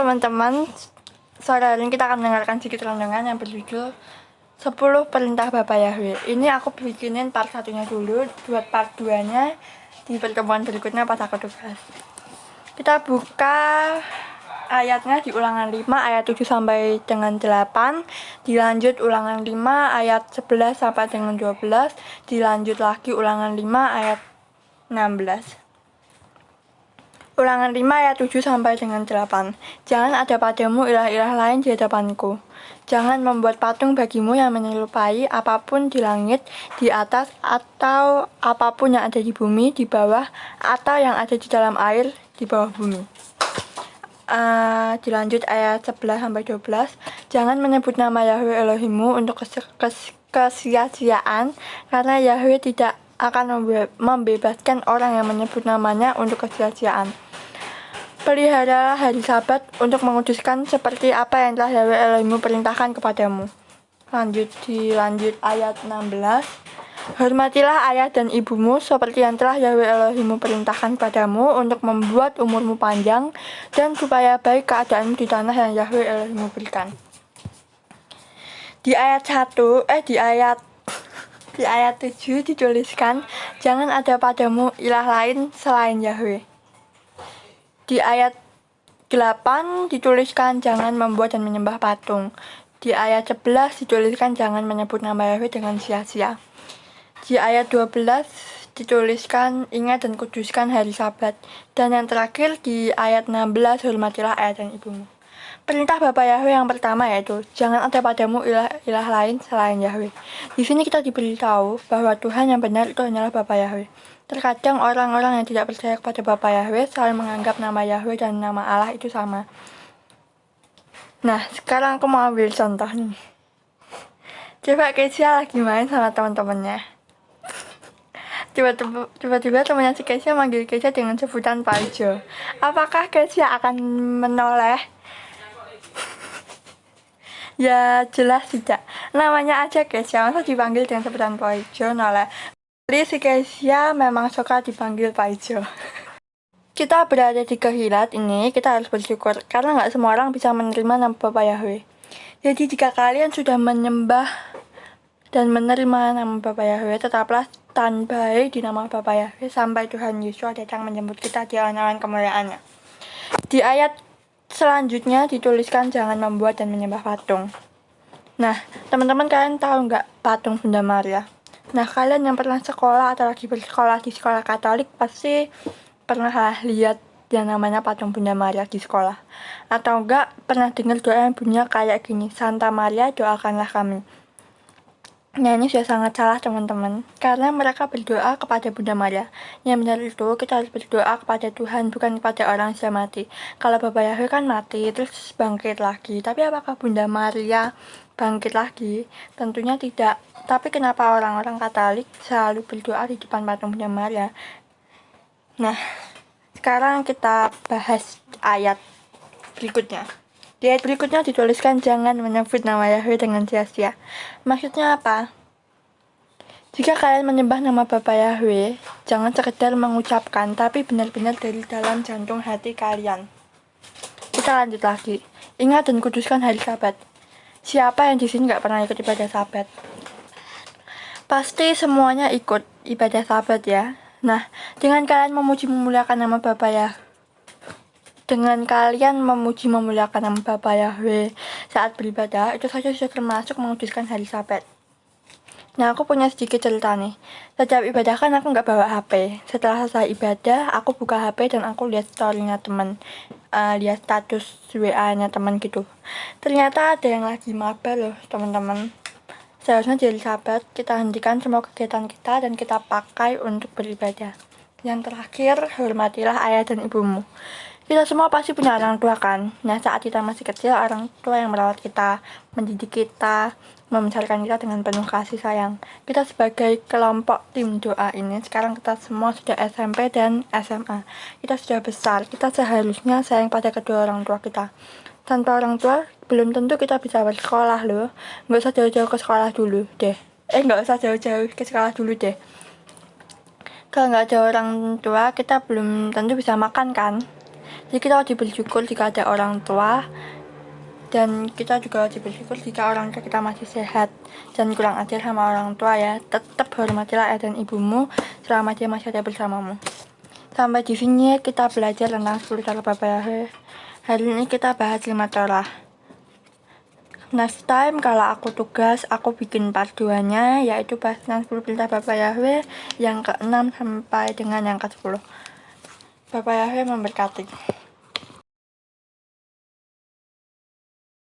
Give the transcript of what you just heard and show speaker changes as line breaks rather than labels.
Teman-teman, sore hari ini kita akan mendengarkan sedikit renungan yang berjudul 10 Perintah Bapa Yahweh. Ini aku bikinin part 1-nya dulu, buat part 2-nya di pertemuan berikutnya pas aku tugas. Kita buka ayatnya di Ulangan 5 ayat 7 sampai dengan 8, dilanjut Ulangan 5 ayat 11 sampai dengan 12, dilanjut lagi Ulangan 5 ayat 16. Ulangan 5 ayat 7 sampai dengan 8. Jangan ada padamu ilah-ilah lain di hadapanku. Jangan membuat patung bagimu yang menyerupai apapun di langit, di atas, atau apapun yang ada di bumi, di bawah, atau yang ada di dalam air, di bawah bumi. Dilanjut ayat 11 sampai 12. Jangan menyebut nama Yahweh Elohimmu untuk kesia-siaan, karena Yahweh tidak akan membebaskan orang yang menyebut namanya untuk kesia-siaan. Peliharalah hari Sabat untuk menguduskan seperti apa yang telah Yahweh Elohimmu perintahkan kepadamu. Dilanjut ayat 16. Hormatilah ayah dan ibumu seperti yang telah Yahweh Elohimmu perintahkan padamu untuk membuat umurmu panjang dan supaya baik keadaanmu di tanah yang Yahweh Elohimmu berikan. Di ayat 7 dituliskan, jangan ada padamu ilah lain selain Yahweh. Di ayat 8 dituliskan, jangan membuat dan menyembah patung. Di ayat 11 dituliskan, jangan menyebut nama Yahweh dengan sia-sia. Di ayat 12 dituliskan, ingat dan kuduskan hari Sabat. Dan yang terakhir di ayat 16, hormatilah ayah dan ibumu. Perintah Bapa Yahweh yang pertama yaitu, jangan ada padamu ilah lain selain Yahweh. Di sini kita diberitahu bahwa Tuhan yang benar itu hanyalah Bapa Yahweh. Terkadang orang-orang yang tidak percaya kepada Bapa Yahweh selalu menganggap nama Yahweh dan nama Allah itu sama. Nah, sekarang aku mau ambil contoh nih. Coba Kesia lagi main sama teman-temannya. Tiba-tiba temannya si Kesia manggil Kesia dengan sebutan Paijo. Apakah Kesia akan menoleh? Ya jelas tidak. Namanya aja Kesia, masa dipanggil dengan sebutan Paijo noleh. Jadi si Kesia memang suka dipanggil Paijo. Kita berada di Kehilat ini, kita harus bersyukur karena nggak semua orang bisa menerima nama Bapa Yahweh. Jadi jika kalian sudah menyembah dan menerima nama Bapa Yahweh, tetaplah standby di nama Bapa Yahweh sampai Tuhan Yesus datang menjemput kita di awan-awan kemuliaannya. Di ayat selanjutnya dituliskan jangan membuat dan menyembah patung. Nah, teman-teman kalian tahu nggak patung Bunda Maria? Nah, kalian yang pernah sekolah atau lagi bersekolah di sekolah Katolik pasti pernah lihat yang namanya patung Bunda Maria di sekolah. Atau enggak pernah dengar doa yang bunyinya kayak gini, Santa Maria doakanlah kami. Nah, ini sudah sangat salah teman-teman, karena mereka berdoa kepada Bunda Maria. Yang benar itu kita harus berdoa kepada Tuhan, bukan kepada orang yang sudah mati. Kalau Bapa Yahweh kan mati terus bangkit lagi, tapi apakah Bunda Maria bangkit lagi? Tentunya tidak. Tapi kenapa orang-orang Katolik selalu berdoa di depan patung Bunda Maria? Nah, sekarang kita bahas ayat berikutnya. Di ayat berikutnya dituliskan jangan menyebut nama Yahweh dengan sia-sia. Maksudnya apa? Jika kalian menyembah nama Bapa Yahweh, jangan sekedar mengucapkan, tapi benar-benar dari dalam jantung hati kalian. Kita lanjut lagi. Ingat dan kuduskan hari Sabat. Siapa yang di sini nggak pernah ikut ibadah Sabat? Pasti semuanya ikut ibadah Sabat ya. Nah, dengan kalian memuji memuliakan nama Bapa Yahweh, dengan kalian memuji memuliakan nama Bapa Yahweh saat beribadah, itu saja sudah termasuk menguduskan hari Sabat. Nah, aku punya sedikit cerita nih. Setiap ibadah kan aku nggak bawa HP. Setelah selesai ibadah, aku buka HP dan aku lihat story-nya teman, lihat status WA-nya teman gitu. Ternyata ada yang lagi mabar loh teman-teman. Seharusnya di hari Sabat kita hentikan semua kegiatan kita dan kita pakai untuk beribadah. Yang terakhir, hormatilah ayah dan ibumu. Kita semua pasti punya orang tua kan. Nah, saat kita masih kecil, orang tua yang merawat kita, mendidik kita, membesarkan kita dengan penuh kasih sayang. Kita sebagai kelompok tim doa ini, sekarang kita semua sudah SMP dan SMA. Kita sudah besar, kita seharusnya sayang pada kedua orang tua kita. Tanpa orang tua, belum tentu kita bisa bersekolah loh. Nggak usah jauh-jauh ke sekolah dulu deh. Nggak usah jauh-jauh ke sekolah dulu deh. Kalau nggak ada orang tua, kita belum tentu bisa makan kan. Jadi kita wajib bersyukur jika ada orang tua, dan kita juga wajib bersyukur jika orang tua kita masih sehat. Jangan kurang ajar sama orang tua ya. Tetap hormatilah ayah dan ibumu selama dia masih ada bersamamu. Sampai di sini kita belajar tentang 10 cara Bapa Yahweh. Hari ini kita bahas 5 cara. Next time kalau aku tugas, aku bikin part 2-nya, yaitu bahas tentang 10 perintah Bapa Yahweh yang ke-6 sampai dengan yang ke-10. Bapa Yahweh memberkati.